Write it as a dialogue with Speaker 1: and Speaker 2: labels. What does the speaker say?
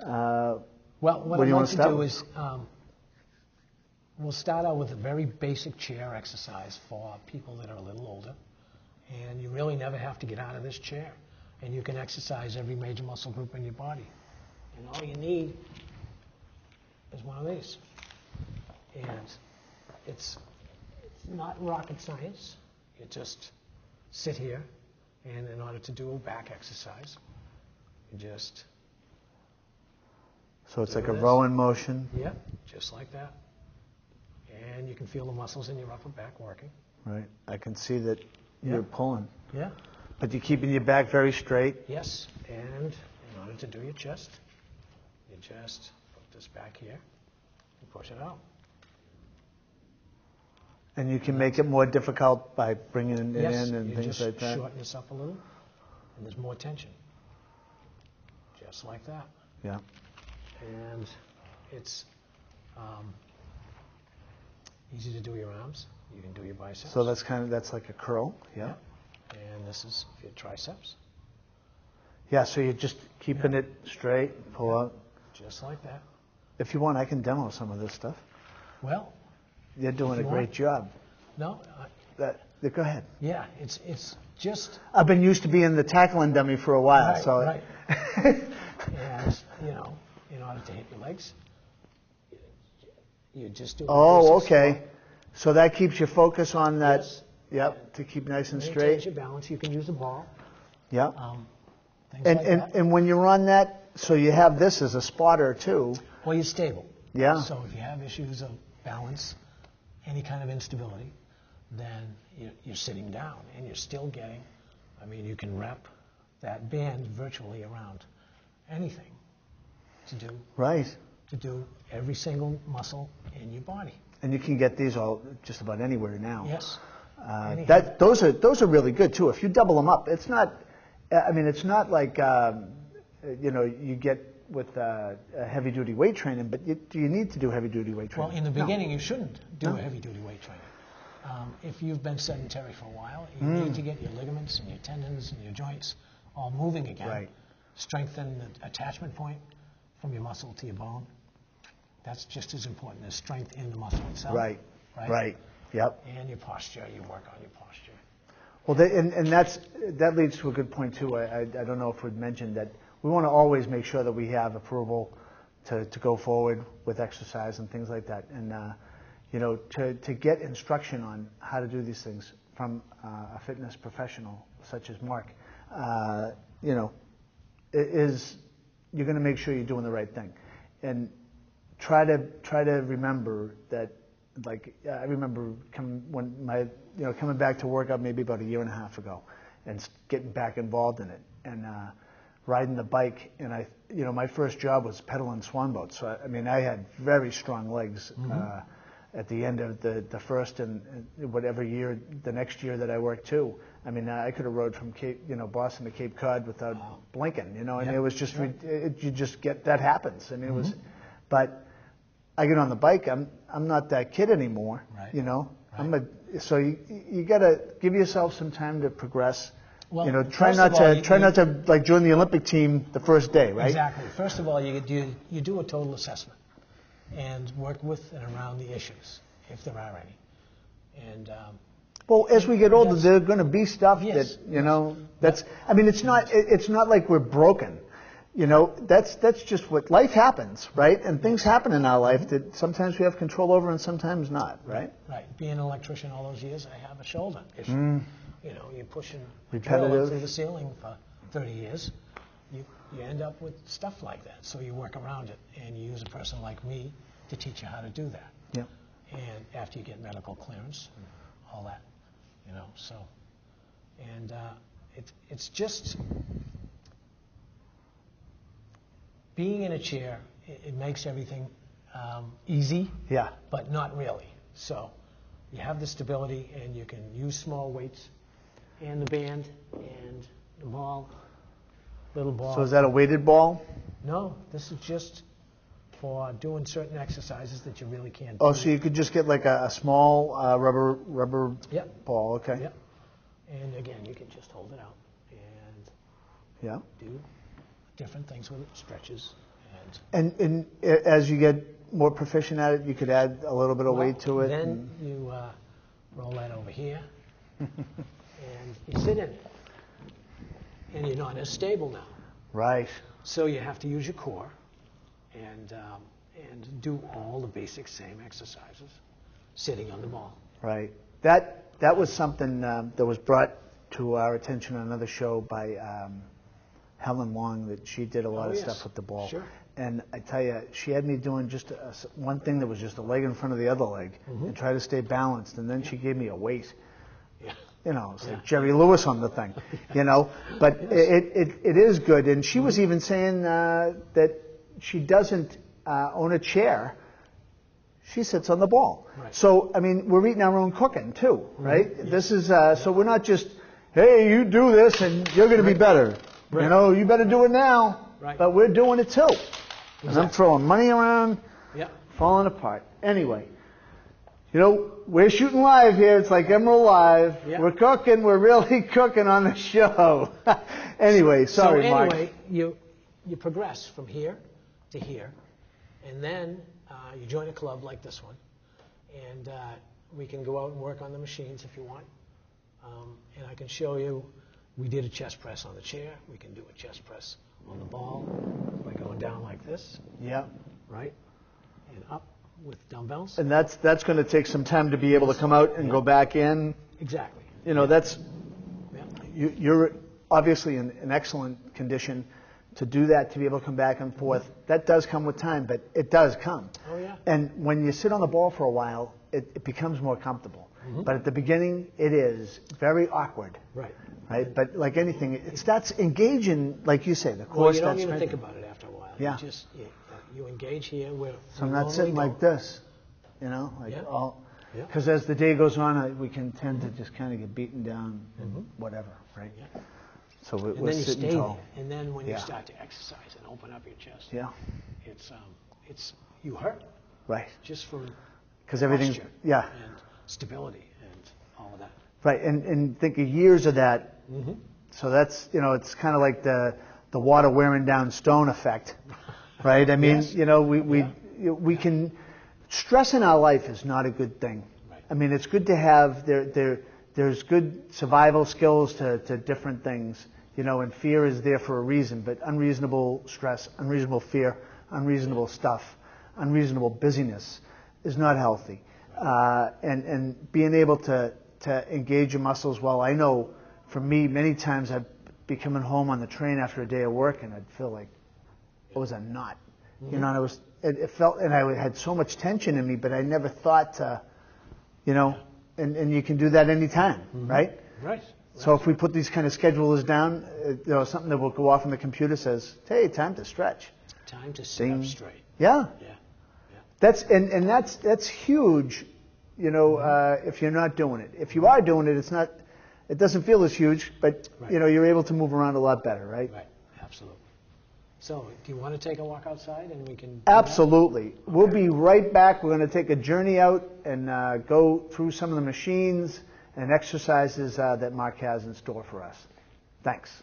Speaker 1: Well, what I'd like to do is we'll start out with a very basic chair exercise for people that are a little older. And you really never have to get out of this chair. And you can exercise every major muscle group in your body. And all you need is one of these. And it's not rocket science. You just sit here, and in order to do a back exercise, you just...
Speaker 2: So it's like a rowing motion?
Speaker 1: Yeah, just like that. And you can feel the muscles in your upper back working.
Speaker 2: Right. I can see that you're pulling.
Speaker 1: Yeah.
Speaker 2: But you're keeping your back very straight?
Speaker 1: Yes. And in order to do your chest, you just put this back here and push it out.
Speaker 2: And you can make it more difficult by bringing it in and things like that?
Speaker 1: Yes, you just shorten this up a little, and there's more tension. Just like that.
Speaker 2: Yeah.
Speaker 1: And it's easy to do your arms. You can do your biceps.
Speaker 2: So that's like a curl, yeah.
Speaker 1: And this is for your triceps.
Speaker 2: Yeah, so you're just keeping it straight, pull out.
Speaker 1: Just like that.
Speaker 2: If you want, I can demo some of this stuff.
Speaker 1: Well,
Speaker 2: you're doing a great job.
Speaker 1: No.
Speaker 2: Go ahead.
Speaker 1: Yeah, it's just...
Speaker 2: I've been used to being the tackling dummy for a while,
Speaker 1: right,
Speaker 2: so...
Speaker 1: Right. And, in order to hit your legs, you just do...
Speaker 2: Oh, okay. Squat. So that keeps your focus on that...
Speaker 1: Yes.
Speaker 2: Yep, to keep nice and straight.
Speaker 1: Your balance. You can use a ball.
Speaker 2: Yep.
Speaker 1: And
Speaker 2: when you're on that, so you have this as a spotter too.
Speaker 1: Well, you're stable.
Speaker 2: Yeah.
Speaker 1: So if you have issues of balance, any kind of instability, then you're sitting down and you're still getting, you can wrap that band virtually around anything to do.
Speaker 2: Right.
Speaker 1: To do every single muscle in your body.
Speaker 2: And you can get these all just about anywhere now.
Speaker 1: Yes.
Speaker 2: Those are really good too. If you double them up, it's not. It's not like you get with heavy duty weight training. But do you need to do heavy duty weight training?
Speaker 1: Well, in the beginning, you shouldn't do a heavy duty weight training. If you've been sedentary for a while, you need to get your ligaments and your tendons and your joints all moving again.
Speaker 2: Right.
Speaker 1: Strengthen the attachment point from your muscle to your bone. That's just as important as strength in the muscle itself.
Speaker 2: Right. Right. Yep.
Speaker 1: And your posture, you work on your posture.
Speaker 2: Well, that leads to a good point too. I don't know if we'd mentioned that we want to always make sure that we have approval to go forward with exercise and things like that. And to get instruction on how to do these things from a fitness professional such as Mark, you're going to make sure you're doing the right thing, and try to remember that. Like I remember coming back to work out maybe about a year and a half ago, and getting back involved in it and riding the bike. And my first job was pedaling swan boats. So I had very strong legs at the end of the first and whatever year the next year that I worked too. I could have rode from Boston to Cape Cod without blinking. And it was just you just get that happens. It was, but. I get on the bike. I'm not that kid anymore.
Speaker 1: Right.
Speaker 2: So you got to give yourself some time to progress.
Speaker 1: Well,
Speaker 2: try not to like join the Olympic team the first day, right?
Speaker 1: Exactly. First of all, you do a total assessment and work with and around the issues if there are any. And
Speaker 2: well, as we get older, there's going to be stuff that that's. It's not like we're broken. That's just what life happens, right? And things happen in our life that sometimes we have control over and sometimes not, right?
Speaker 1: Right. Being an electrician all those years, I have a shoulder issue. You're pushing
Speaker 2: repetitive
Speaker 1: through the ceiling for 30 years. You end up with stuff like that. So you work around it, and you use a person like me to teach you how to do that.
Speaker 2: Yeah.
Speaker 1: And after you get medical clearance and all that, so, and it's just. Being in a chair, it makes everything easy, but not really. So you have the stability, and you can use small weights, and the band, and the ball, little ball.
Speaker 2: So is that a weighted ball?
Speaker 1: No, this is just for doing certain exercises that you really can't do.
Speaker 2: Oh, so you could just get like a small rubber ball, okay.
Speaker 1: Yep. And again, you can just hold it out and do different things with it, stretches,
Speaker 2: And as you get more proficient at it, you could add a little bit of weight to it.
Speaker 1: Then you roll that over here, and you sit in it. And you're not as stable now.
Speaker 2: Right.
Speaker 1: So you have to use your core and do all the basic same exercises, sitting on the ball.
Speaker 2: Right. That was something that was brought to our attention on another show by Helen Long, that she did a lot of stuff with the ball.
Speaker 1: Sure.
Speaker 2: And I tell you, she had me doing just one thing that was just a leg in front of the other leg, and try to stay balanced. And then she gave me a weight.
Speaker 1: Yeah.
Speaker 2: You know, it's like Jerry Lewis on the thing, you know. But it is good. And she was even saying that she doesn't own a chair. She sits on the ball.
Speaker 1: Right.
Speaker 2: So, I mean, we're eating our own cooking, too, right? Yes. This is, so we're not just, hey, you do this and you're going to be better. Right. You know, you better do it now.
Speaker 1: Right.
Speaker 2: But we're doing it, too. Exactly. And I'm throwing money around, falling apart. Anyway. You know, we're shooting live here. It's like Emerald Live. Yep. We're cooking. We're really cooking on the show. Anyway, sorry, Mark.
Speaker 1: So anyway, you progress from here to here, and then you join a club like this one, and we can go out and work on the machines if you want. And I can show you, we did a chest press on the chair. We can do a chest press on the ball by going down like this.
Speaker 2: Yeah.
Speaker 1: Right? And up with dumbbells.
Speaker 2: And that's going to take some time to be able to come out and go back in.
Speaker 1: Exactly.
Speaker 2: You know, that's, you're obviously in an excellent condition to do that, to be able to come back and forth. That does come with time, but it does come.
Speaker 1: Oh, yeah. And
Speaker 2: when you sit on the ball for a while, it becomes more comfortable. But at the beginning, it is very awkward.
Speaker 1: Right.
Speaker 2: Right? But like anything, it starts engaging, like you say, the core starts.
Speaker 1: Well, you don't even think about it after a while.
Speaker 2: Yeah.
Speaker 1: You engage here where.
Speaker 2: So I'm not sitting like this, you know, because as the day goes on, we can tend to just kind of get beaten down and whatever, right?
Speaker 1: Yeah.
Speaker 2: So we're sitting tall.
Speaker 1: And then when you start to exercise and open up your chest, it's you hurt.
Speaker 2: Right.
Speaker 1: Just from
Speaker 2: because everything's
Speaker 1: and stability and all of that.
Speaker 2: Right, and think of years of that. So that's, you know, it's kind of like the water wearing down stone effect. Right? I mean, you know, we can, stress in our life is not a good thing. Right. I mean, it's good to have, there's good survival skills to different things, you know, and fear is there for a reason, but unreasonable stress, unreasonable fear, unreasonable stuff, unreasonable busyness is not healthy. Right. And being able to engage your muscles well, I know for me, many times I'd be coming home on the train after a day of work and I'd feel like, it was a knot, you know, and it felt, and I had so much tension in me, but I never thought to, you know, and you can do that anytime, right?
Speaker 1: Right.
Speaker 2: So if we put these kind of schedulers down, you know, something that will go off on the computer says, hey, time to stretch.
Speaker 1: Time to sit up straight.
Speaker 2: Yeah. That's, and that's huge, you know, if you're not doing it. If you are doing it, it doesn't feel as huge, but, you know, you're able to move around a lot better, right?
Speaker 1: Right, absolutely. So, do you want to take a walk outside and we can...
Speaker 2: Absolutely. Okay. We'll be right back. We're going to take a journey out and go through some of the machines and exercises that Mark has in store for us. Thanks.